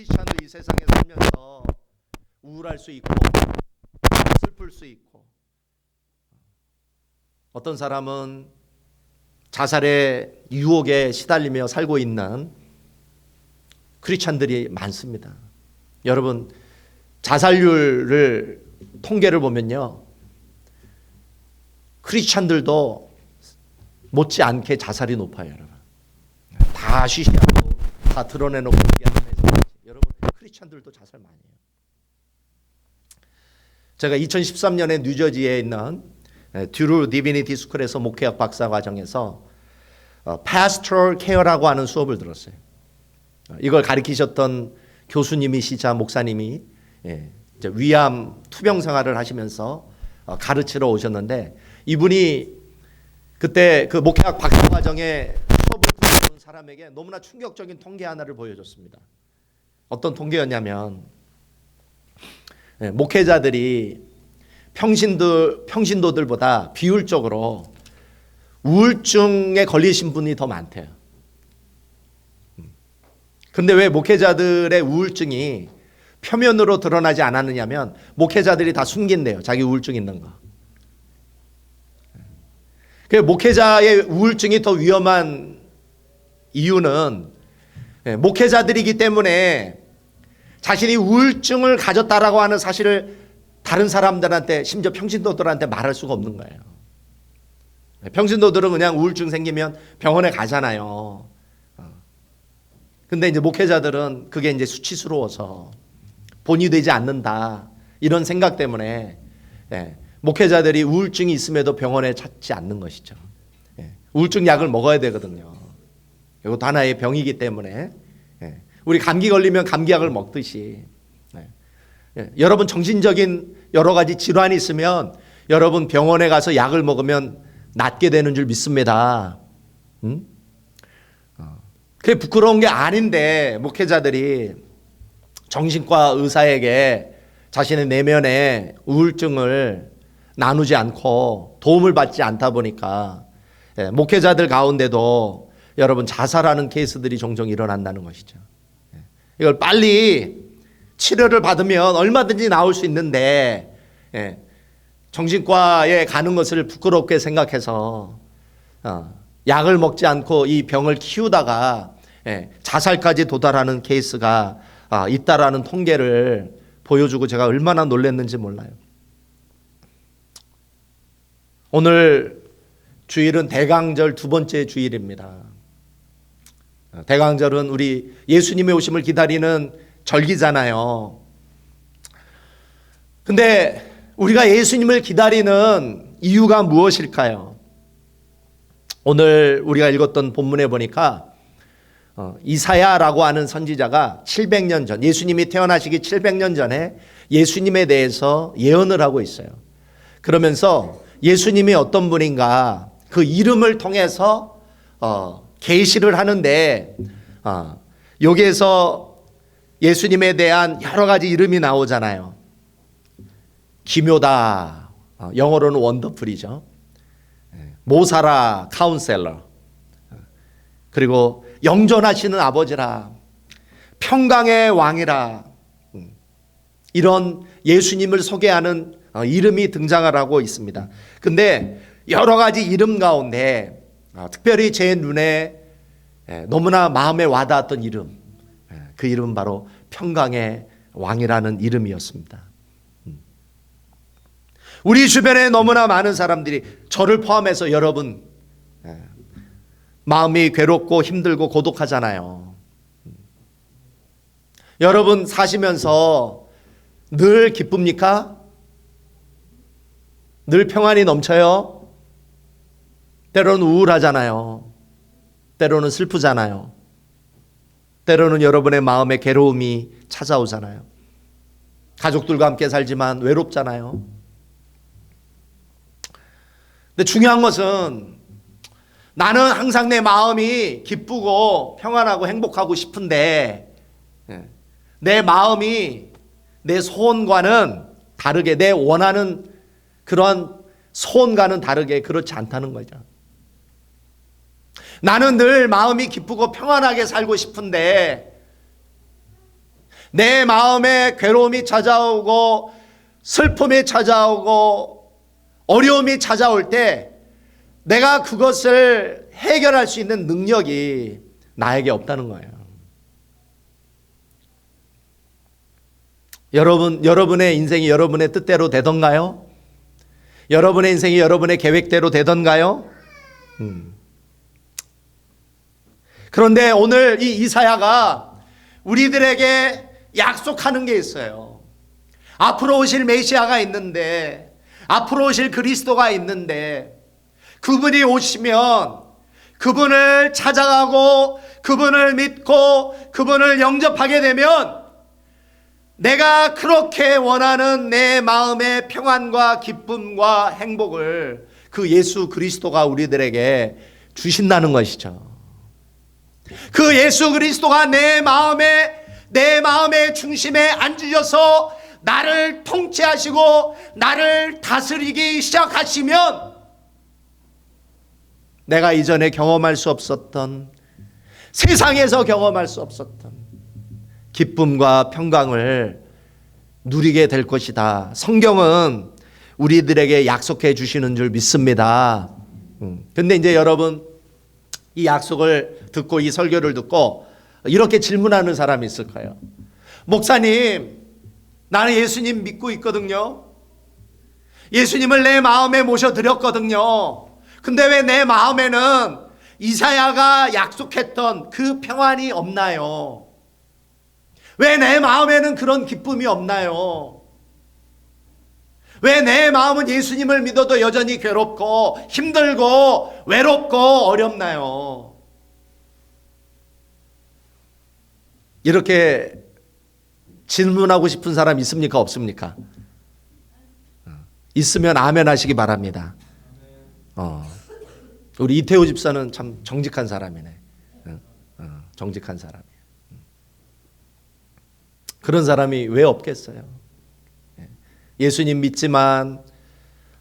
크리스찬도 이 세상에 살면서 우울할 수 있고 슬플 수 있고, 어떤 사람은 자살의 유혹에 시달리며 살고 있는 크리스찬들이 많습니다. 여러분, 자살률을 통계를 보면요, 크리스찬들도 못지않게 자살이 높아요. 여러분, 다 쉬쉬하고 다 드러내놓고 얘기하는 여러분, 크리스찬들도 자살 많이 해요. 제가 2013년에 뉴저지에 있는 듀루 디비니티 스쿨에서 목회학 박사 과정에서 Pastoral Care라고 하는 수업을 들었어요. 이걸 가르치셨던 교수님이시자 목사님이 위암 투병 생활을 하시면서 가르치러 오셨는데, 이분이 그때 그 목회학 박사 과정에 수업을 듣는 사람에게 너무나 충격적인 통계 하나를 보여줬습니다. 어떤 통계였냐면, 목회자들이 평신도들보다 비율적으로 우울증에 걸리신 분이 더 많대요. 근데 왜 목회자들의 우울증이 표면으로 드러나지 않았느냐면, 목회자들이 다 숨긴대요, 자기 우울증 있는 거. 목회자의 우울증이 더 위험한 이유는 목회자들이기 때문에 자신이 우울증을 가졌다라고 하는 사실을 다른 사람들한테, 심지어 평신도들한테 말할 수가 없는 거예요. 평신도들은 그냥 우울증 생기면 병원에 가잖아요. 근데 이제 목회자들은 그게 이제 수치스러워서 본이 되지 않는다, 이런 생각 때문에 목회자들이 우울증이 있음에도 병원에 찾지 않는 것이죠. 우울증 약을 먹어야 되거든요. 이것도 하나의 병이기 때문에 우리 감기 걸리면 감기약을 먹듯이 여러분 정신적인 여러 가지 질환이 있으면 여러분 병원에 가서 약을 먹으면 낫게 되는 줄 믿습니다. 그게 부끄러운 게 아닌데, 목회자들이 정신과 의사에게 자신의 내면의 우울증을 나누지 않고 도움을 받지 않다 보니까 목회자들 가운데도 여러분 자살하는 케이스들이 종종 일어난다는 것이죠. 이걸 빨리 치료를 받으면 얼마든지 나올 수 있는데 정신과에 가는 것을 부끄럽게 생각해서 약을 먹지 않고 이 병을 키우다가 자살까지 도달하는 케이스가 있다라는 통계를 보여주고 제가 얼마나 놀랐는지 몰라요. 오늘 주일은 대강절 두 번째 주일입니다. 대강절은 우리 예수님의 오심을 기다리는 절기잖아요. 근데 우리가 예수님을 기다리는 이유가 무엇일까요? 오늘 우리가 읽었던 본문에 보니까 이사야라고 하는 선지자가 700년 전, 예수님이 태어나시기 700년 전에 예수님에 대해서 예언을 하고 있어요. 그러면서 예수님이 어떤 분인가 그 이름을 통해서 계시를 하는데, 여기에서 예수님에 대한 여러 가지 이름이 나오잖아요. 기묘다, 영어로는 원더풀이죠. 모사라, 카운셀러, 그리고 영존하시는 아버지라, 평강의 왕이라, 이런 예수님을 소개하는 이름이 등장을 하고 있습니다. 근데 여러 가지 이름 가운데 특별히 제 눈에 너무나 마음에 와닿았던 이름, 그 이름은 바로 평강의 왕이라는 이름이었습니다. 우리 주변에 너무나 많은 사람들이, 저를 포함해서 여러분, 마음이 괴롭고 힘들고 고독하잖아요. 여러분 사시면서 늘 기쁩니까? 늘 평안이 넘쳐요? 때로는 우울하잖아요. 때로는 슬프잖아요. 때로는 여러분의 마음에 괴로움이 찾아오잖아요. 가족들과 함께 살지만 외롭잖아요. 근데 중요한 것은, 나는 항상 내 마음이 기쁘고 평안하고 행복하고 싶은데 내 마음이 내 소원과는 다르게, 내 원하는 그런 소원과는 다르게 그렇지 않다는 거죠. 나는 늘 마음이 기쁘고 평안하게 살고 싶은데 내 마음에 괴로움이 찾아오고 슬픔이 찾아오고 어려움이 찾아올 때 내가 그것을 해결할 수 있는 능력이 나에게 없다는 거예요. 여러분의 인생이 여러분의 뜻대로 되던가요? 여러분의 인생이 여러분의 계획대로 되던가요? 그런데 오늘 이 이사야가 우리들에게 약속하는 게 있어요. 앞으로 오실 메시아가 있는데, 앞으로 오실 그리스도가 있는데, 그분이 오시면 그분을 찾아가고 그분을 믿고 그분을 영접하게 되면 내가 그렇게 원하는 내 마음의 평안과 기쁨과 행복을 그 예수 그리스도가 우리들에게 주신다는 것이죠. 그 예수 그리스도가 내 마음의 중심에 앉으셔서 나를 통치하시고 나를 다스리기 시작하시면 내가 이전에 경험할 수 없었던, 세상에서 경험할 수 없었던 기쁨과 평강을 누리게 될 것이다. 성경은 우리들에게 약속해 주시는 줄 믿습니다. 근데 이제 여러분, 이 약속을 듣고 이 설교를 듣고 이렇게 질문하는 사람이 있을 거예요. 목사님, 나는 예수님 믿고 있거든요. 예수님을 내 마음에 모셔드렸거든요. 근데 왜 내 마음에는 이사야가 약속했던 그 평안이 없나요? 왜 내 마음에는 그런 기쁨이 없나요? 왜 내 마음은 예수님을 믿어도 여전히 괴롭고 힘들고 외롭고 어렵나요? 이렇게 질문하고 싶은 사람 있습니까? 없습니까? 있으면 아멘 하시기 바랍니다. 우리 이태호 집사는 참 정직한 사람이네. 정직한 사람이에요. 그런 사람이 왜 없겠어요? 예수님 믿지만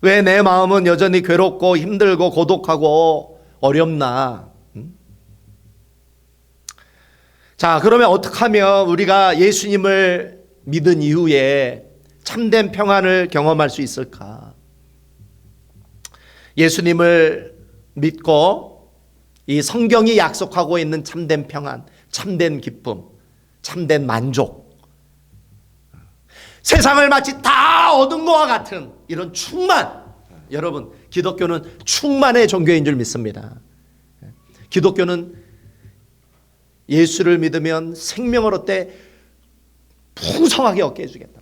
왜 내 마음은 여전히 괴롭고 힘들고 고독하고 어렵나? 자, 그러면 어떻게 하면 우리가 예수님을 믿은 이후에 참된 평안을 경험할 수 있을까? 예수님을 믿고 이 성경이 약속하고 있는 참된 평안, 참된 기쁨, 참된 만족, 세상을 마치 다 얻은 것과 같은 이런 충만, 여러분, 기독교는 충만의 종교인 줄 믿습니다. 기독교는 예수를 믿으면 생명을 얻되 풍성하게 얻게 해주겠다.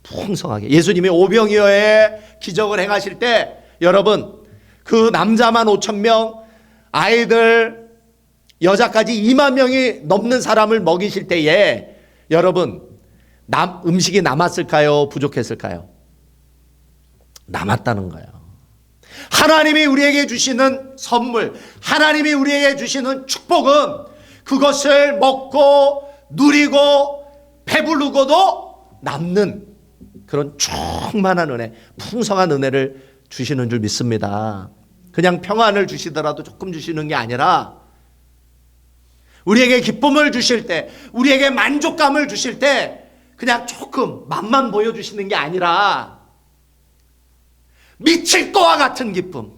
풍성하게. 예수님이 오병이어의 기적을 행하실 때 여러분, 그 남자만 5,000명, 아이들, 여자까지 2만 명이 넘는 사람을 먹이실 때에 여러분, 음식이 남았을까요? 부족했을까요? 남았다는 거예요. 하나님이 우리에게 주시는 선물, 하나님이 우리에게 주시는 축복은 그것을 먹고 누리고 배부르고도 남는 그런 충만한 은혜, 풍성한 은혜를 주시는 줄 믿습니다. 그냥 평안을 주시더라도 조금 주시는 게 아니라 우리에게 기쁨을 주실 때, 우리에게 만족감을 주실 때 그냥 조금 맛만 보여주시는 게 아니라 미칠 것과 같은 기쁨,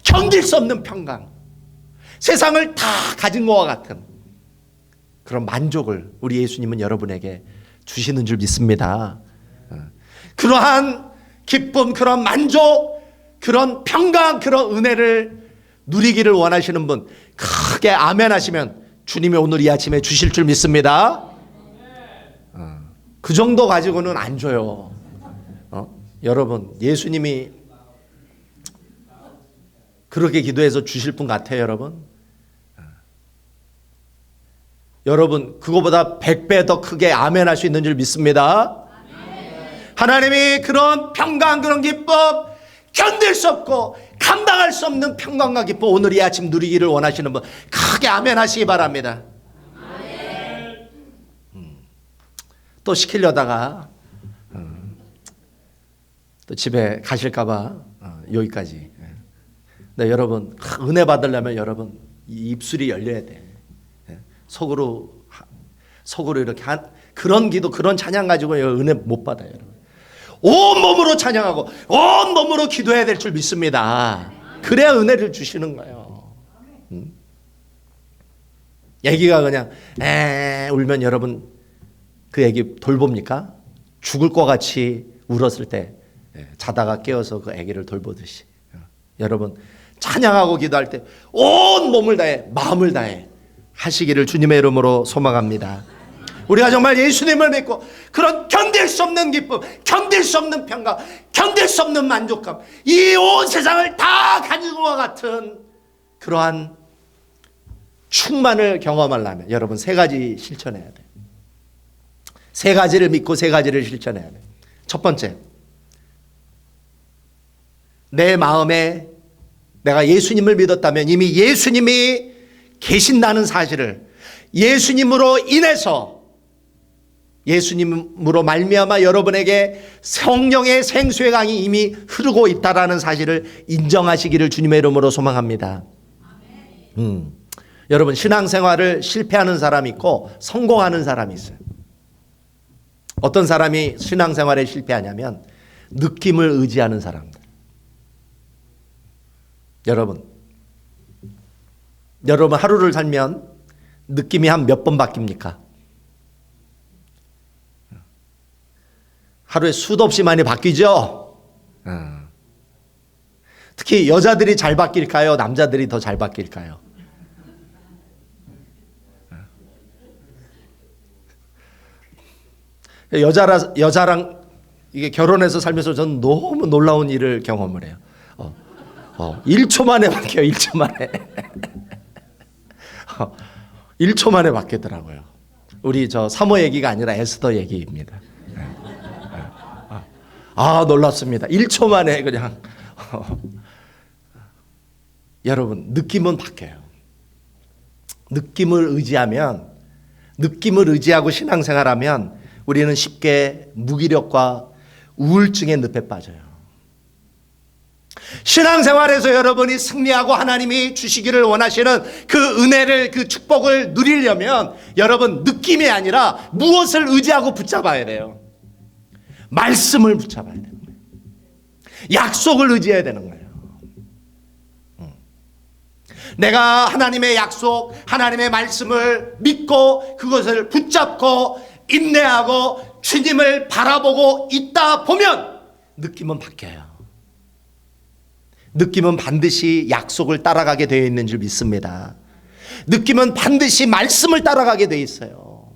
견딜 수 없는 평강, 세상을 다 가진 것과 같은 그런 만족을 우리 예수님은 여러분에게 주시는 줄 믿습니다. 그러한 기쁨, 그런 만족, 그런 평강, 그런 은혜를 누리기를 원하시는 분 크게 아멘 하시면 주님이 오늘 이 아침에 주실 줄 믿습니다. 그 정도 가지고는 안 줘요. 여러분, 예수님이 그렇게 기도해서 주실 분 같아요, 여러분? 여러분, 그거보다 100배 더 크게 아멘 할 수 있는 줄 믿습니다. 하나님이 그런 평강, 그런 기쁨, 견딜 수 없고 감당할 수 없는 평강과 기쁨 오늘 이 아침 누리기를 원하시는 분 크게 아멘 하시기 바랍니다. 또 시키려다가 또 집에 가실까봐 여기까지. 네, 여러분, 은혜 받으려면 여러분 이 입술이 열려야 돼. 속으로 속으로 이렇게 그런 기도, 그런 찬양 가지고 은혜 못 받아요, 여러분. 온 몸으로 찬양하고 온 몸으로 기도해야 될 줄 믿습니다. 그래야 은혜를 주시는 거예요. 애기가 그냥 울면 여러분 그 애기 돌봅니까? 죽을 것 같이 울었을 때 자다가 깨어서 그 애기를 돌보듯이 여러분 찬양하고 기도할 때 온 몸을 다해 마음을 다해 하시기를 주님의 이름으로 소망합니다. 우리가 정말 예수님을 믿고 그런 견딜 수 없는 기쁨, 견딜 수 없는 평강, 견딜 수 없는 만족감, 이 온 세상을 다 가지고 와 같은 그러한 충만을 경험하려면 여러분 세 가지 실천해야 돼요. 세 가지를 믿고 세 가지를 실천해야 돼요. 첫 번째, 내 마음에 내가 예수님을 믿었다면 이미 예수님이 계신다는 사실을, 예수님으로 인해서, 예수님으로 말미암아 여러분에게 성령의 생수의 강이 이미 흐르고 있다라는 사실을 인정하시기를 주님의 이름으로 소망합니다. 여러분 신앙생활을 실패하는 사람이 있고 성공하는 사람이 있어요. 어떤 사람이 신앙생활에 실패하냐면 느낌을 의지하는 사람들. 여러분 하루를 살면 느낌이 한 몇 번 바뀝니까? 하루에 수도 없이 많이 바뀌죠? 특히 여자들이 잘 바뀔까요? 남자들이 더 잘 바뀔까요? 여자랑 이게 결혼해서 살면서 저는 너무 놀라운 일을 경험을 해요. 1초 만에 바뀌어요. 1초 만에. 1초 만에 바뀌더라고요. 우리 저 사모 얘기가 아니라 에스더 얘기입니다. 놀랍습니다. 1초 만에 그냥 여러분 느낌은 바뀌어요. 느낌을 의지하고 신앙생활하면 우리는 쉽게 무기력과 우울증의 늪에 빠져요. 신앙생활에서 여러분이 승리하고 하나님이 주시기를 원하시는 그 은혜를, 그 축복을 누리려면 여러분 느낌이 아니라 무엇을 의지하고 붙잡아야 돼요? 말씀을 붙잡아야 되는 거예요. 약속을 의지해야 되는 거예요. 내가 하나님의 약속, 하나님의 말씀을 믿고 그것을 붙잡고 인내하고 주님을 바라보고 있다 보면 느낌은 바뀌어요. 느낌은 반드시 약속을 따라가게 되어 있는 줄 믿습니다. 느낌은 반드시 말씀을 따라가게 되어 있어요.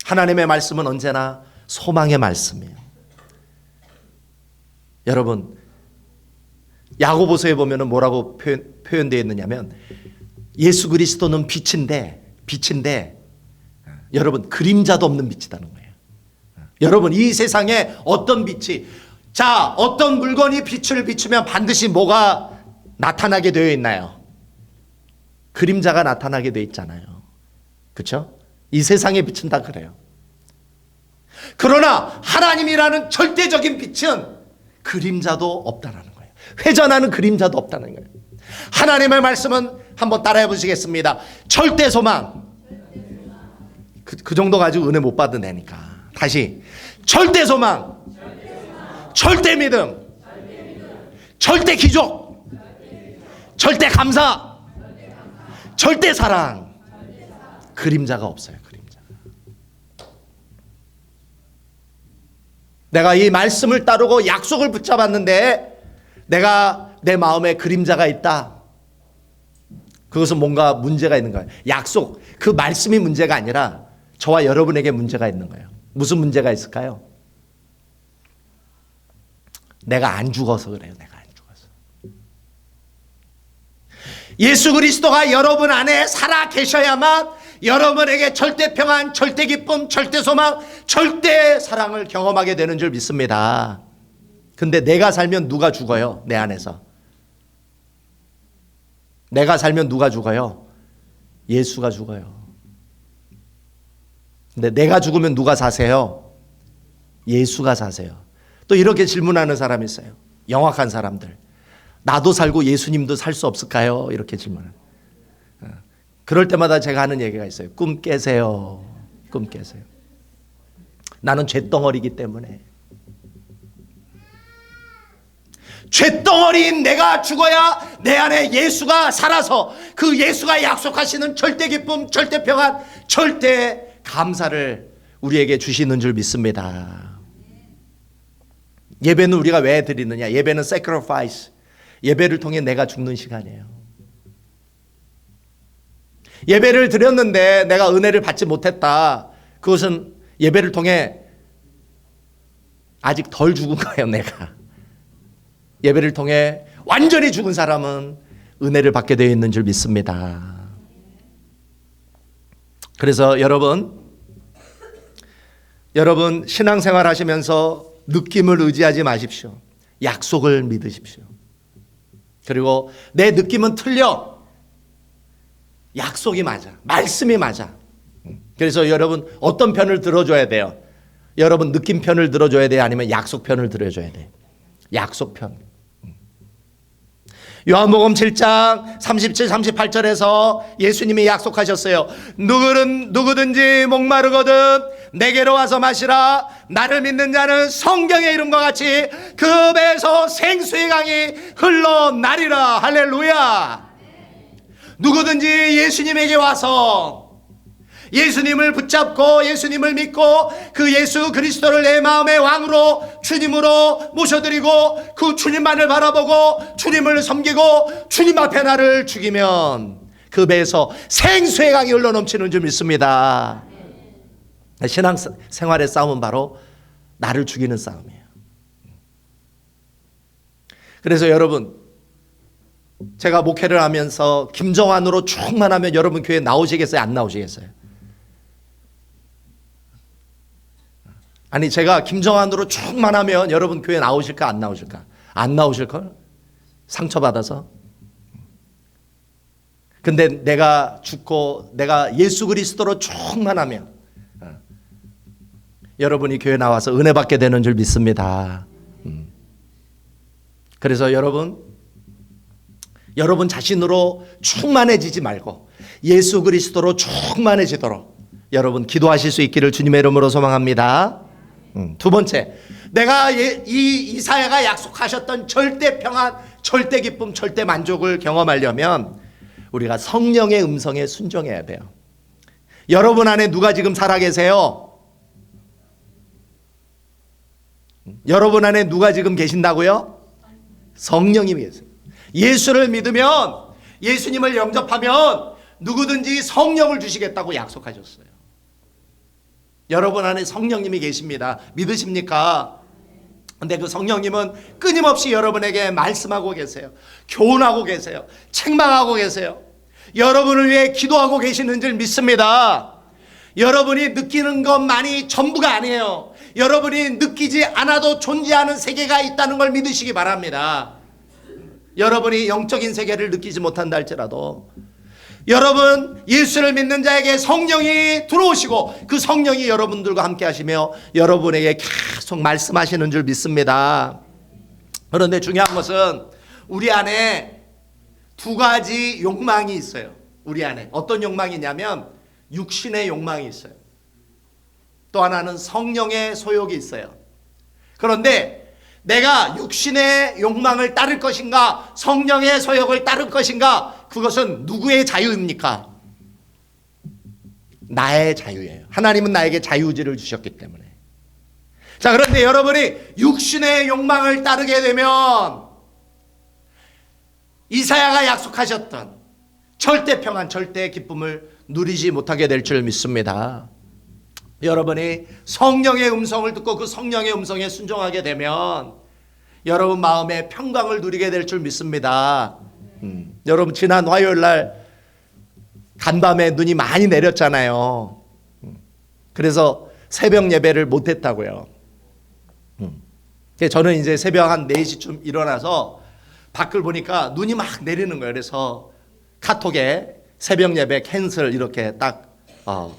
하나님의 말씀은 언제나 소망의 말씀이에요. 여러분 야고보서에 보면 뭐라고 표현되어 있느냐면 예수 그리스도는 빛인데 여러분 그림자도 없는 빛이라는 거예요. 여러분 이 세상에 어떤 빛이, 어떤 물건이 빛을 비추면 반드시 뭐가 나타나게 되어 있나요? 그림자가 나타나게 되어 있잖아요. 그렇죠? 이 세상의 빛은 다 그래요. 그러나 하나님이라는 절대적인 빛은 그림자도 없다라는 거예요. 회전하는 그림자도 없다는 거예요. 하나님의 말씀은 한번 따라해 보시겠습니다. 절대 소망. 그 정도 가지고 은혜 못 받은 애니까. 다시. 절대 소망. 절대 믿음. 절대 기적. 절대 감사. 절대 사랑. 그림자가 없어요. 그림자. 내가 이 말씀을 따르고 약속을 붙잡았는데 내가 내 마음에 그림자가 있다. 그것은 뭔가 문제가 있는 거예요. 약속, 그 말씀이 문제가 아니라 저와 여러분에게 문제가 있는 거예요. 무슨 문제가 있을까요? 내가 안 죽어서 그래요. 내가 안 죽어서. 예수 그리스도가 여러분 안에 살아 계셔야만 여러분에게 절대 평안, 절대 기쁨, 절대 소망, 절대 사랑을 경험하게 되는 줄 믿습니다. 근데 내가 살면 누가 죽어요? 내 안에서. 내가 살면 누가 죽어요? 예수가 죽어요. 근데 내가 죽으면 누가 사세요? 예수가 사세요. 또 이렇게 질문하는 사람이 있어요. 영악한 사람들. 나도 살고 예수님도 살 수 없을까요? 이렇게 질문해요. 그럴 때마다 제가 하는 얘기가 있어요. 꿈 깨세요. 꿈 깨세요. 나는 쇳덩어리이기 때문에. 쇳덩어리인 내가 죽어야 내 안에 예수가 살아서 그 예수가 약속하시는 절대 기쁨, 절대 평안, 절대 감사를 우리에게 주시는 줄 믿습니다. 예배는 우리가 왜 드리느냐? 예배는 sacrifice. 예배를 통해 내가 죽는 시간이에요. 예배를 드렸는데 내가 은혜를 받지 못했다. 그것은 예배를 통해 아직 덜 죽은 거예요, 내가. 예배를 통해 완전히 죽은 사람은 은혜를 받게 되어 있는 줄 믿습니다. 그래서 여러분 신앙생활 하시면서 느낌을 의지하지 마십시오. 약속을 믿으십시오. 그리고 내 느낌은 틀려. 약속이 맞아. 말씀이 맞아. 그래서 여러분 어떤 편을 들어줘야 돼요? 여러분 느낌 편을 들어줘야 돼요? 아니면 약속 편을 들어줘야 돼요? 약속 편. 요한복음 7장 37, 38절에서 예수님이 약속하셨어요. 누구든지 목마르거든 내게로 와서 마시라. 나를 믿는 자는 성경의 이름과 같이 그 배에서 생수의 강이 흘러나리라. 할렐루야. 누구든지 예수님에게 와서 예수님을 붙잡고 예수님을 믿고 그 예수 그리스도를 내 마음의 왕으로 주님으로 모셔드리고 그 주님만을 바라보고 주님을 섬기고 주님 앞에 나를 죽이면 그 배에서 생수의 강이 흘러넘치는 줄 믿습니다. 신앙생활의 싸움은 바로 나를 죽이는 싸움이에요. 그래서 여러분 제가 목회를 하면서 김정환으로 충만하면 여러분 교회 나오시겠어요? 안 나오시겠어요? 아니 제가 김정환으로 충만하면 여러분 교회 나오실까 안 나오실까? 안 나오실걸? 상처받아서. 근데 내가 죽고 내가 예수 그리스도로 충만하면 여러분이 교회 나와서 은혜 받게 되는 줄 믿습니다. 그래서 여러분 자신으로 충만해지지 말고 예수 그리스도로 충만해지도록 여러분 기도하실 수 있기를 주님의 이름으로 소망합니다. 두 번째, 내가 이사야가 약속하셨던 절대 평안, 절대 기쁨, 절대 만족을 경험하려면 우리가 성령의 음성에 순종해야 돼요. 여러분 안에 누가 지금 살아계세요? 여러분 안에 누가 지금 계신다고요? 성령님이 계세요. 예수를 믿으면, 예수님을 영접하면 누구든지 성령을 주시겠다고 약속하셨어요. 여러분 안에 성령님이 계십니다. 믿으십니까? 근데 그 성령님은 끊임없이 여러분에게 말씀하고 계세요. 교훈하고 계세요. 책망하고 계세요. 여러분을 위해 기도하고 계시는 줄 믿습니다. 여러분이 느끼는 것만이 전부가 아니에요. 여러분이 느끼지 않아도 존재하는 세계가 있다는 걸 믿으시기 바랍니다. 여러분이 영적인 세계를 느끼지 못한다 할지라도 여러분 예수를 믿는 자에게 성령이 들어오시고 그 성령이 여러분들과 함께 하시며 여러분에게 계속 말씀하시는 줄 믿습니다. 그런데 중요한 것은 우리 안에 두 가지 욕망이 있어요. 우리 안에 어떤 욕망이냐면 육신의 욕망이 있어요. 또 하나는 성령의 소욕이 있어요. 그런데 내가 육신의 욕망을 따를 것인가 성령의 소욕을 따를 것인가 그것은 누구의 자유입니까? 나의 자유예요. 하나님은 나에게 자유의지를 주셨기 때문에. 자, 그런데 여러분이 육신의 욕망을 따르게 되면 이사야가 약속하셨던 절대 평안, 절대 기쁨을 누리지 못하게 될 줄 믿습니다. 여러분이 성령의 음성을 듣고 그 성령의 음성에 순종하게 되면 여러분 마음에 평강을 누리게 될 줄 믿습니다. 여러분 지난 화요일 날 간밤에 눈이 많이 내렸잖아요. 그래서 새벽 예배를 못했다고요. 저는 이제 새벽 한 4시쯤 일어나서 밖을 보니까 눈이 막 내리는 거예요. 그래서 카톡에 새벽 예배 캔슬 이렇게 딱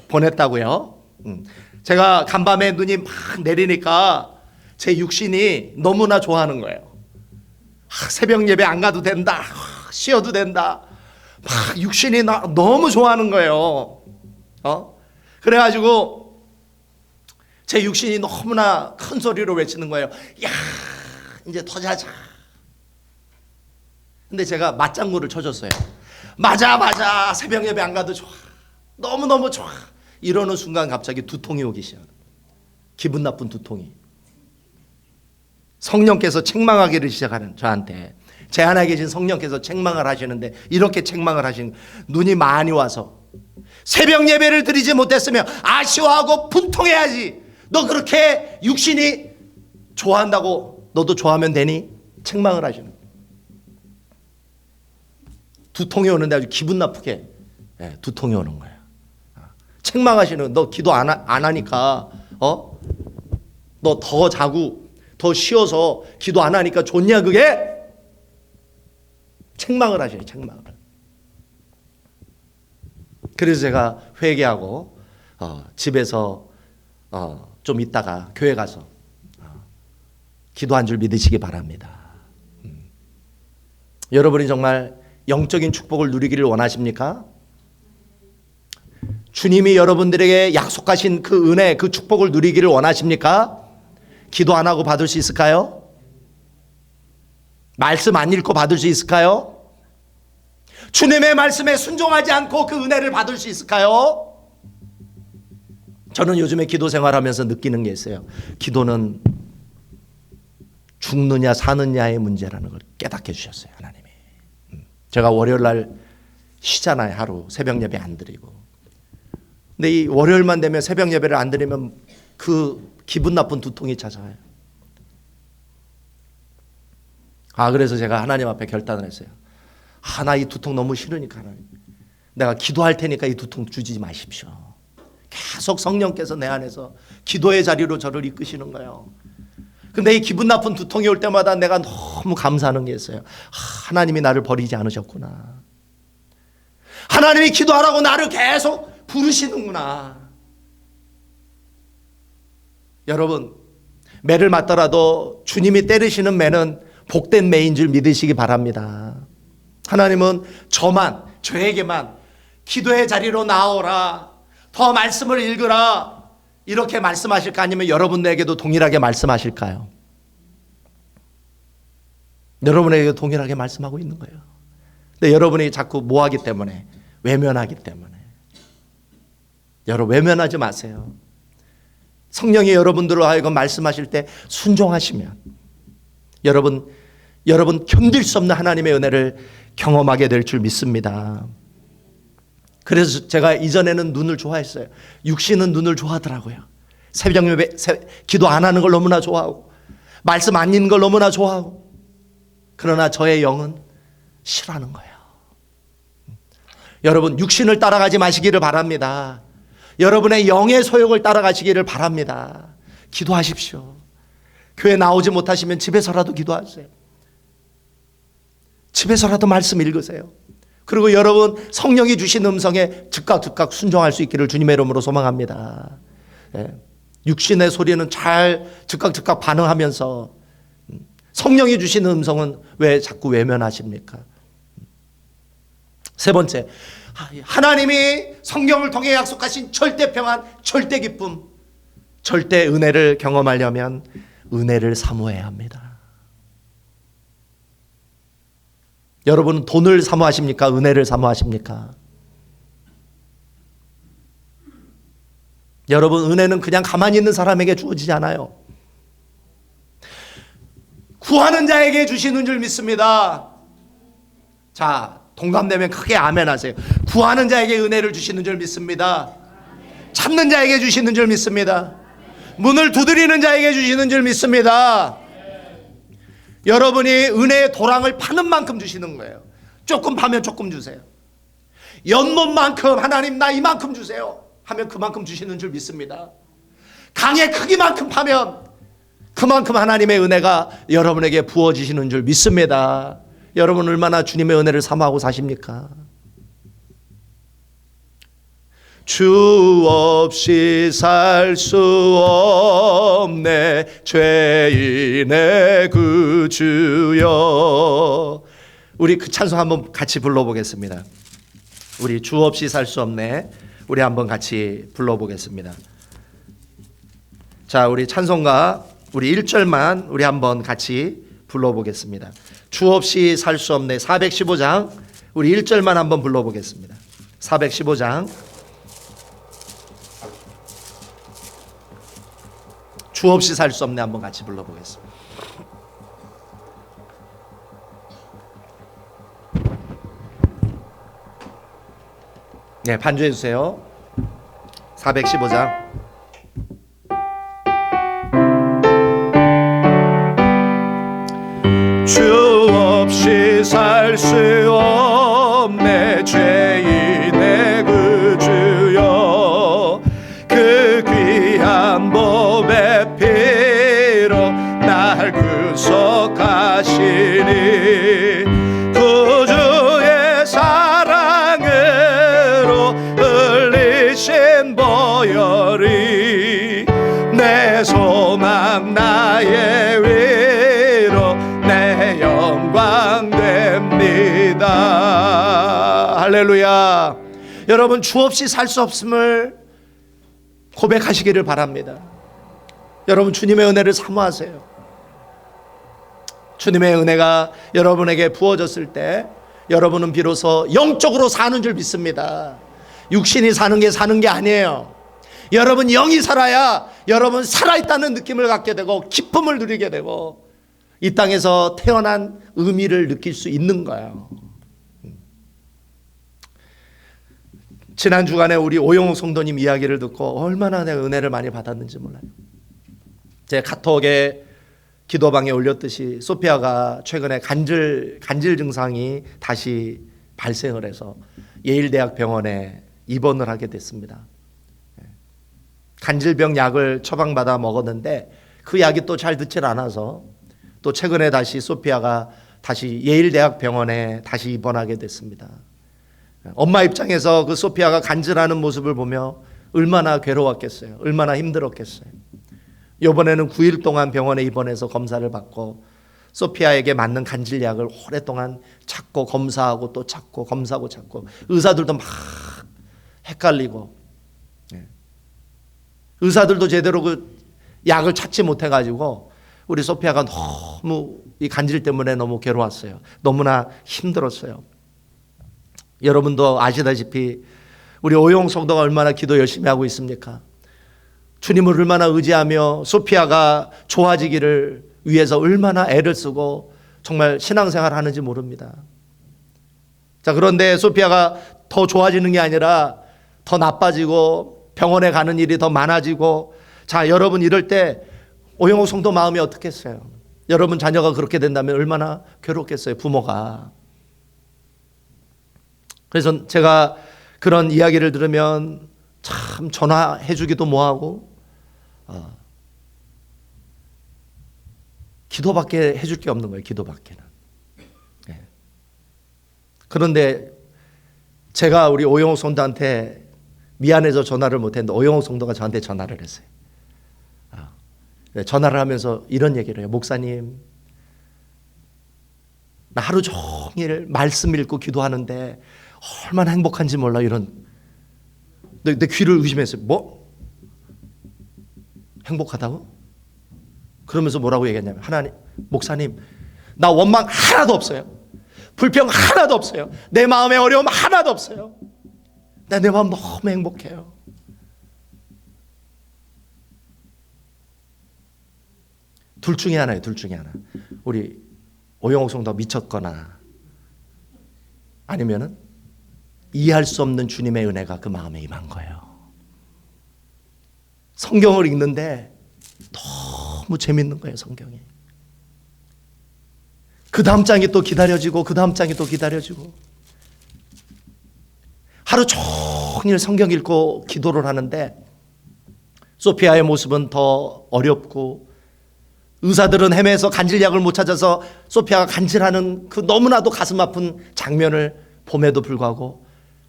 보냈다고요. 제가 간밤에 눈이 막 내리니까 제 육신이 너무나 좋아하는 거예요. 새벽 예배 안 가도 된다. 쉬어도 된다. 막 육신이 너무 좋아하는 거예요. 그래가지고 제 육신이 너무나 큰 소리로 외치는 거예요. 야, 이제 더 자자. 근데 제가 맞장구를 쳐줬어요. 맞아. 새벽 예배 안 가도 좋아. 너무너무 좋아. 이러는 순간 갑자기 두통이 오기 시작해요. 기분 나쁜 두통이. 성령께서 책망하기를 시작하는 저한테, 제 안에 계신 성령께서 책망을 하시는데, 이렇게 책망을 하시는, 눈이 많이 와서 새벽 예배를 드리지 못했으면 아쉬워하고 분통해야지. 너 그렇게 육신이 좋아한다고 너도 좋아하면 되니? 책망을 하시는 거예요. 두통이 오는데 아주 기분 나쁘게 두통이 오는 거예요. 책망하시는, 너 기도 안 하니까 너 더 자고 더 쉬어서 기도 안 하니까 좋냐 그게? 책망을 하셔요. 책망을. 그래서 제가 회개하고 집에서 좀 있다가 교회 가서 기도한 줄 믿으시기 바랍니다. 여러분이 정말 영적인 축복을 누리기를 원하십니까? 주님이 여러분들에게 약속하신 그 은혜, 그 축복을 누리기를 원하십니까? 기도 안 하고 받을 수 있을까요? 말씀 안 읽고 받을 수 있을까요? 주님의 말씀에 순종하지 않고 그 은혜를 받을 수 있을까요? 저는 요즘에 기도 생활하면서 느끼는 게 있어요. 기도는 죽느냐 사느냐의 문제라는 걸 깨닫게 해주셨어요. 하나님이. 제가 월요일 날 쉬잖아요. 하루 새벽 예배 안 드리고. 근데 이 월요일만 되면 새벽 예배를 안 드리면 그 기분 나쁜 두통이 찾아와요. 그래서 제가 하나님 앞에 결단을 했어요. 나 이 두통 너무 싫으니까 하나님, 내가 기도할 테니까 이 두통 주지 마십시오. 계속 성령께서 내 안에서 기도의 자리로 저를 이끄시는 거예요. 근데 이 기분 나쁜 두통이 올 때마다 내가 너무 감사하는 게 있어요. 하나님이 나를 버리지 않으셨구나. 하나님이 기도하라고 나를 계속 부르시는구나. 여러분, 매를 맞더라도 주님이 때리시는 매는 복된 매인 줄 믿으시기 바랍니다. 하나님은 저에게만 기도의 자리로 나오라, 더 말씀을 읽으라, 이렇게 말씀하실까? 아니면 여러분에게도 동일하게 말씀하실까요? 여러분에게도 동일하게 말씀하고 있는 거예요. 근데 여러분이 자꾸 뭐하기 때문에? 외면하기 때문에. 여러분, 외면하지 마세요. 성령이 여러분들로 하여금 말씀하실 때 순종하시면 여러분 견딜 수 없는 하나님의 은혜를 경험하게 될 줄 믿습니다. 그래서 제가 이전에는 눈을 좋아했어요. 육신은 눈을 좋아하더라고요. 새벽 예배 기도 안 하는 걸 너무나 좋아하고 말씀 안 읽는 걸 너무나 좋아하고, 그러나 저의 영은 싫어하는 거예요. 여러분, 육신을 따라가지 마시기를 바랍니다. 여러분의 영의 소욕을 따라가시기를 바랍니다. 기도하십시오. 교회 나오지 못하시면 집에서라도 기도하세요. 집에서라도 말씀 읽으세요. 그리고 여러분, 성령이 주신 음성에 즉각 순종할 수 있기를 주님의 이름으로 소망합니다. 육신의 소리는 잘 즉각 반응하면서 성령이 주신 음성은 왜 자꾸 외면하십니까? 세 번째, 하나님이 성경을 통해 약속하신 절대 평안, 절대 기쁨, 절대 은혜를 경험하려면 은혜를 사모해야 합니다. 여러분은 돈을 사모하십니까? 은혜를 사모하십니까? 여러분, 은혜는 그냥 가만히 있는 사람에게 주어지지 않아요. 구하는 자에게 주시는 줄 믿습니다. 자, 동감되면 크게 아멘 하세요. 구하는 자에게 은혜를 주시는 줄 믿습니다. 찾는 자에게 주시는 줄 믿습니다. 문을 두드리는 자에게 주시는 줄 믿습니다. 여러분이 은혜의 도랑을 파는 만큼 주시는 거예요. 조금 파면 조금 주세요. 연못만큼, 하나님 나 이만큼 주세요 하면 그만큼 주시는 줄 믿습니다. 강의 크기만큼 파면 그만큼 하나님의 은혜가 여러분에게 부어지시는 줄 믿습니다. 여러분 얼마나 주님의 은혜를 사모하고 사십니까? 주 없이 살 수 없네 죄인의 그 주여. 우리 그 찬송 한번 같이 불러보겠습니다. 우리 주 없이 살 수 없네. 우리 한번 같이 불러보겠습니다. 자, 우리 찬송가 우리 1절만 우리 한번 같이 불러보겠습니다. 주 없이 살 수 없네. 415장 우리 1절만 한번 불러보겠습니다. 415장 주 없이 살 수 없네 한번 같이 불러보겠습니다. 네, 반주해 주세요. 415장. 주 없이 살 수 없네 죄인의 그 주여 그 귀한 보배 피로 날 구속하시니 구주의 사랑으로 흘리신 보혈이 내 소망 나의 위로 내 영광 됩니다. 할렐루야. 여러분 주 없이 살 수 없음을 고백하시기를 바랍니다. 여러분 주님의 은혜를 사모하세요. 주님의 은혜가 여러분에게 부어졌을 때 여러분은 비로소 영적으로 사는 줄 믿습니다. 육신이 사는 게 아니에요. 여러분 영이 살아야 여러분 살아있다는 느낌을 갖게 되고 기쁨을 누리게 되고 이 땅에서 태어난 의미를 느낄 수 있는 거예요. 지난 주간에 우리 오영욱 성도님 이야기를 듣고 얼마나 내가 은혜를 많이 받았는지 몰라요. 제 카톡에 기도방에 올렸듯이 소피아가 최근에 간질 증상이 다시 발생을 해서 예일대학병원에 입원을 하게 됐습니다. 간질병 약을 처방받아 먹었는데 그 약이 또 잘 듣질 않아서 또 최근에 다시 소피아가 다시 예일대학병원에 다시 입원하게 됐습니다. 엄마 입장에서 그 소피아가 간질하는 모습을 보며 얼마나 괴로웠겠어요. 얼마나 힘들었겠어요. 이번에는 9일 동안 병원에 입원해서 검사를 받고 소피아에게 맞는 간질약을 오랫동안 찾고 검사하고 또 찾고 검사하고 찾고 의사들도 막 헷갈리고 의사들도 제대로 그 약을 찾지 못해가지고 우리 소피아가 너무 이 간질 때문에 너무 괴로웠어요. 너무나 힘들었어요. 여러분도 아시다시피 우리 오용 성도가 얼마나 기도 열심히 하고 있습니까? 주님을 얼마나 의지하며 소피아가 좋아지기를 위해서 얼마나 애를 쓰고 정말 신앙생활을 하는지 모릅니다. 자, 그런데 소피아가 더 좋아지는 게 아니라 더 나빠지고 병원에 가는 일이 더 많아지고 자, 여러분 이럴 때 오영호 성도 마음이 어떻겠어요? 여러분 자녀가 그렇게 된다면 얼마나 괴롭겠어요, 부모가. 그래서 제가 그런 이야기를 들으면 참 전화해 주기도 뭐하고 기도밖에 해줄 게 없는 거예요. 기도밖에는. 네. 그런데 제가 우리 오영호 성도한테 미안해서 전화를 못했는데 오영호 성도가 저한테 전화를 했어요. 전화를 하면서 이런 얘기를 해요. 목사님, 나 하루 종일 말씀 읽고 기도하는데 얼마나 행복한지 몰라. 이런 내 귀를 의심했어요. 뭐? 행복하다고? 그러면서 뭐라고 얘기했냐면 하나님, 목사님, 나 원망 하나도 없어요. 불평 하나도 없어요. 내 마음에 어려움 하나도 없어요. 내 마음 너무 행복해요. 둘 중에 하나예요. 둘 중에 하나. 우리 오영옥 성도가 미쳤거나 아니면은 이해할 수 없는 주님의 은혜가 그 마음에 임한 거예요. 성경을 읽는데 너무 재밌는 거예요. 성경이. 그 다음 장이 또 기다려지고 그 다음 장이 또 기다려지고 하루 종일 성경 읽고 기도를 하는데 소피아의 모습은 더 어렵고 의사들은 헤매서 간질약을 못 찾아서 소피아가 간질하는 그 너무나도 가슴 아픈 장면을 봄에도 불구하고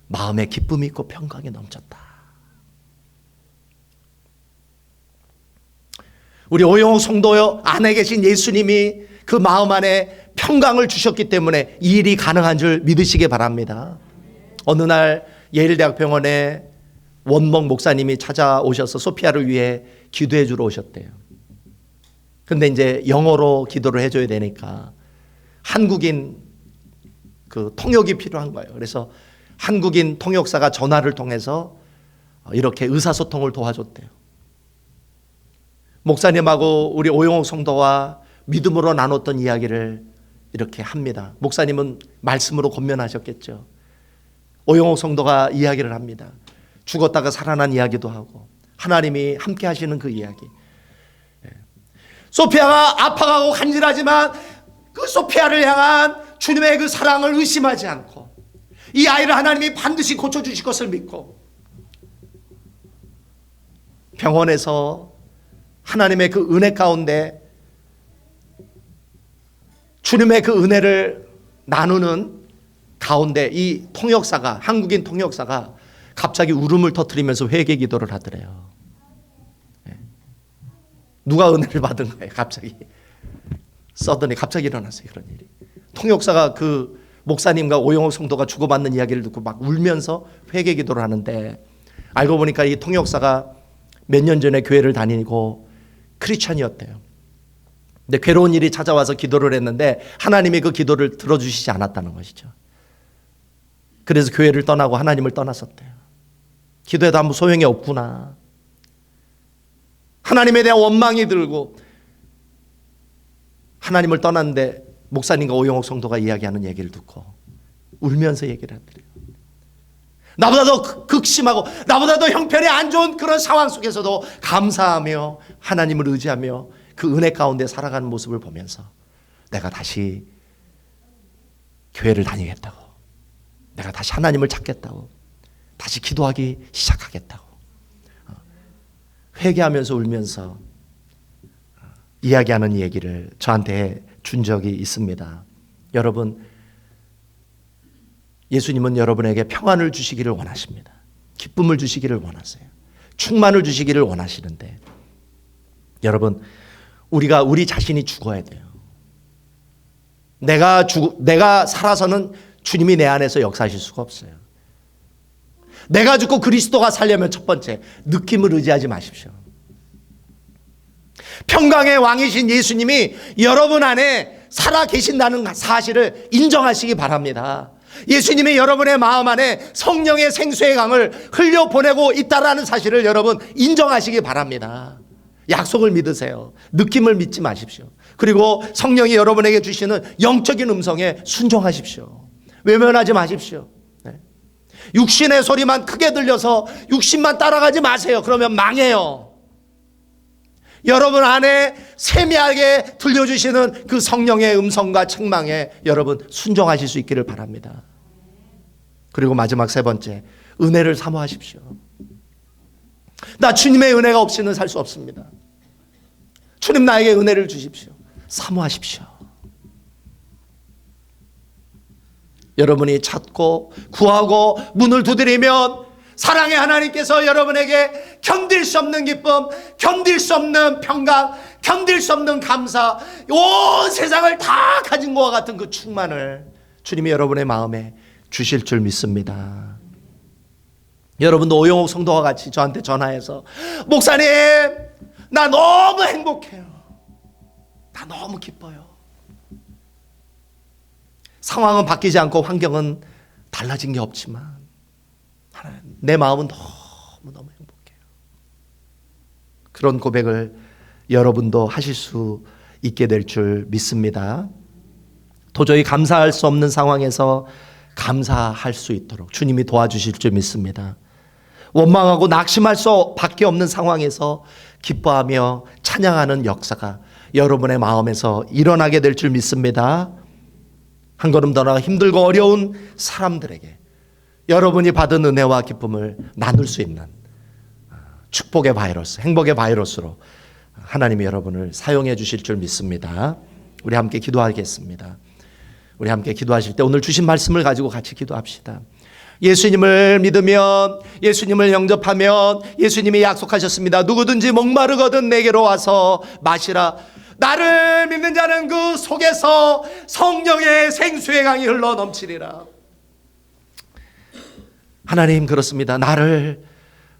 마음에 기쁨이 있고 평강이 넘쳤다. 우리 오영옥 성도 안에 계신 예수님이 그 마음 안에 평강을 주셨기 때문에 이 일이 가능한 줄 믿으시기 바랍니다. 어느 날 예일대학병원에 원목 목사님이 찾아오셔서 소피아를 위해 기도해 주러 오셨대요. 근데 이제 영어로 기도를 해줘야 되니까 한국인 그 통역이 필요한 거예요. 그래서 한국인 통역사가 전화를 통해서 이렇게 의사소통을 도와줬대요. 목사님하고 우리 오영옥 성도와 믿음으로 나눴던 이야기를 이렇게 합니다. 목사님은 말씀으로 권면하셨겠죠. 오영옥 성도가 이야기를 합니다. 죽었다가 살아난 이야기도 하고 하나님이 함께 하시는 그 이야기. 소피아가 아파가고 간질하지만 그 소피아를 향한 주님의 그 사랑을 의심하지 않고 이 아이를 하나님이 반드시 고쳐주실 것을 믿고 병원에서 하나님의 그 은혜 가운데 주님의 그 은혜를 나누는 가운데 이 통역사가, 한국인 통역사가 갑자기 울음을 터뜨리면서 회개 기도를 하더래요. 누가 은혜를 받은 거예요? 갑자기 써더니 갑자기 일어났어요. 그런 일이. 통역사가 그 목사님과 오영옥 성도가 주고받는 이야기를 듣고 막 울면서 회개 기도를 하는데 알고 보니까 이 통역사가 몇 년 전에 교회를 다니고 크리스천이었대요. 근데 괴로운 일이 찾아와서 기도를 했는데 하나님이 그 기도를 들어주시지 않았다는 것이죠. 그래서 교회를 떠나고 하나님을 떠났었대요. 기도해도 아무 소용이 없구나. 하나님에 대한 원망이 들고 하나님을 떠났는데 목사님과 오영옥 성도가 이야기하는 얘기를 듣고 울면서 얘기를 하더래요. 나보다 더 극심하고 나보다 더 형편이 안 좋은 그런 상황 속에서도 감사하며 하나님을 의지하며 그 은혜 가운데 살아가는 모습을 보면서 내가 다시 교회를 다니겠다고, 내가 다시 하나님을 찾겠다고, 다시 기도하기 시작하겠다고 회개하면서 울면서 이야기하는 얘기를 저한테 준 적이 있습니다. 여러분, 예수님은 여러분에게 평안을 주시기를 원하십니다. 기쁨을 주시기를 원하세요. 충만을 주시기를 원하시는데 여러분, 우리가 우리 자신이 죽어야 돼요. 내가 살아서는 주님이 내 안에서 역사하실 수가 없어요. 내가 죽고 그리스도가 살려면 첫 번째, 느낌을 의지하지 마십시오. 평강의 왕이신 예수님이 여러분 안에 살아 계신다는 사실을 인정하시기 바랍니다. 예수님이 여러분의 마음 안에 성령의 생수의 강을 흘려보내고 있다는 사실을 여러분 인정하시기 바랍니다. 약속을 믿으세요. 느낌을 믿지 마십시오. 그리고 성령이 여러분에게 주시는 영적인 음성에 순종하십시오. 외면하지 마십시오. 육신의 소리만 크게 들려서 육신만 따라가지 마세요. 그러면 망해요. 여러분 안에 세미하게 들려주시는 그 성령의 음성과 책망에 여러분 순종하실 수 있기를 바랍니다. 그리고 마지막 세 번째, 은혜를 사모하십시오. 나 주님의 은혜가 없이는 살 수 없습니다. 주님 나에게 은혜를 주십시오. 사모하십시오. 여러분이 찾고 구하고 문을 두드리면 사랑의 하나님께서 여러분에게 견딜 수 없는 기쁨, 견딜 수 없는 평강, 견딜 수 없는 감사, 온 세상을 다 가진 것과 같은 그 충만을 주님이 여러분의 마음에 주실 줄 믿습니다. 여러분도 오영옥 성도와 같이 저한테 전화해서 목사님, 나 너무 행복해요. 나 너무 기뻐요. 상황은 바뀌지 않고 환경은 달라진 게 없지만 내 마음은 너무너무 행복해요. 그런 고백을 여러분도 하실 수 있게 될 줄 믿습니다. 도저히 감사할 수 없는 상황에서 감사할 수 있도록 주님이 도와주실 줄 믿습니다. 원망하고 낙심할 수밖에 없는 상황에서 기뻐하며 찬양하는 역사가 여러분의 마음에서 일어나게 될 줄 믿습니다. 한 걸음 더 나아 힘들고 어려운 사람들에게 여러분이 받은 은혜와 기쁨을 나눌 수 있는 축복의 바이러스, 행복의 바이러스로 하나님이 여러분을 사용해 주실 줄 믿습니다. 우리 함께 기도하겠습니다. 우리 함께 기도하실 때 오늘 주신 말씀을 가지고 같이 기도합시다. 예수님을 믿으면, 예수님을 영접하면 예수님이 약속하셨습니다. 누구든지 목마르거든 내게로 와서 마시라. 나를 믿는 자는 그 속에서 성령의 생수의 강이 흘러 넘치리라. 하나님, 그렇습니다.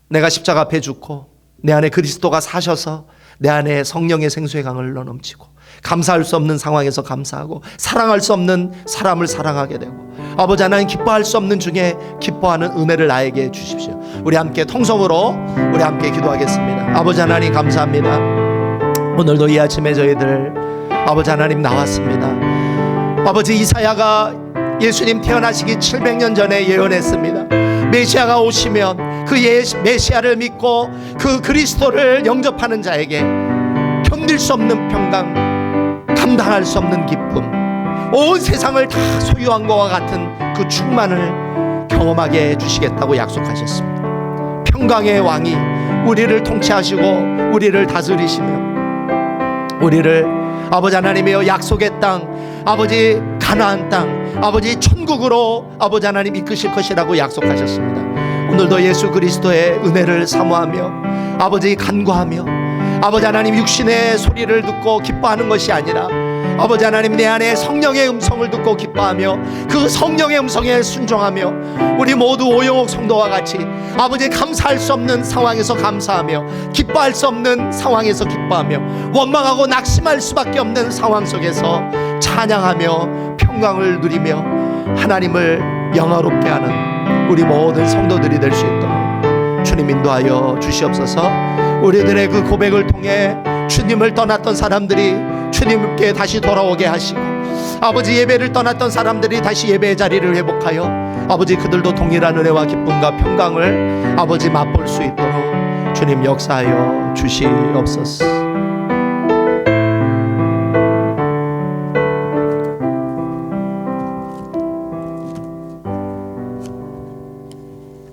내가 십자가 앞에 죽고 내 안에 그리스도가 사셔서 내 안에 성령의 생수의 강을 흘러 넘치고 감사할 수 없는 상황에서 감사하고 사랑할 수 없는 사람을 사랑하게 되고, 아버지 하나님, 기뻐할 수 없는 중에 기뻐하는 은혜를 나에게 주십시오. 우리 함께 통성으로 우리 함께 기도하겠습니다. 아버지 하나님, 감사합니다. 오늘도 이 아침에 저희들 아버지 하나님 나왔습니다. 아버지, 이사야가 예수님 태어나시기 700년 전에 예언했습니다. 메시아가 오시면 그 메시아를 믿고 그 그리스도를 영접하는 자에게 견딜 수 없는 평강, 감당할 수 없는 기쁨, 온 세상을 다 소유한 것과 같은 그 충만을 경험하게 해주시겠다고 약속하셨습니다. 평강의 왕이 우리를 통치하시고 우리를 다스리시며 우리를 아버지 하나님의 약속의 땅, 아버지 가나안 땅, 아버지 천국으로 아버지 하나님 이끄실 것이라고 약속하셨습니다. 오늘도 예수 그리스도의 은혜를 사모하며 아버지 간구하며 아버지 하나님 육신의 소리를 듣고 기뻐하는 것이 아니라 아버지 하나님 내 안에 성령의 음성을 듣고 기뻐하며 그 성령의 음성에 순종하며 우리 모두 오영옥 성도와 같이 아버지 감사할 수 없는 상황에서 감사하며 기뻐할 수 없는 상황에서 기뻐하며 원망하고 낙심할 수밖에 없는 상황 속에서 찬양하며 평강을 누리며 하나님을 영화롭게 하는 우리 모든 성도들이 될 수 있도록 주님 인도하여 주시옵소서. 우리들의 그 고백을 통해 주님을 떠났던 사람들이 주님께 다시 돌아오게 하시고 아버지 예배를 떠났던 사람들이 다시 예배의 자리를 회복하여 아버지 그들도 동일한 은혜와 기쁨과 평강을 아버지 맛볼 수 있도록 주님 역사하여 주시옵소서.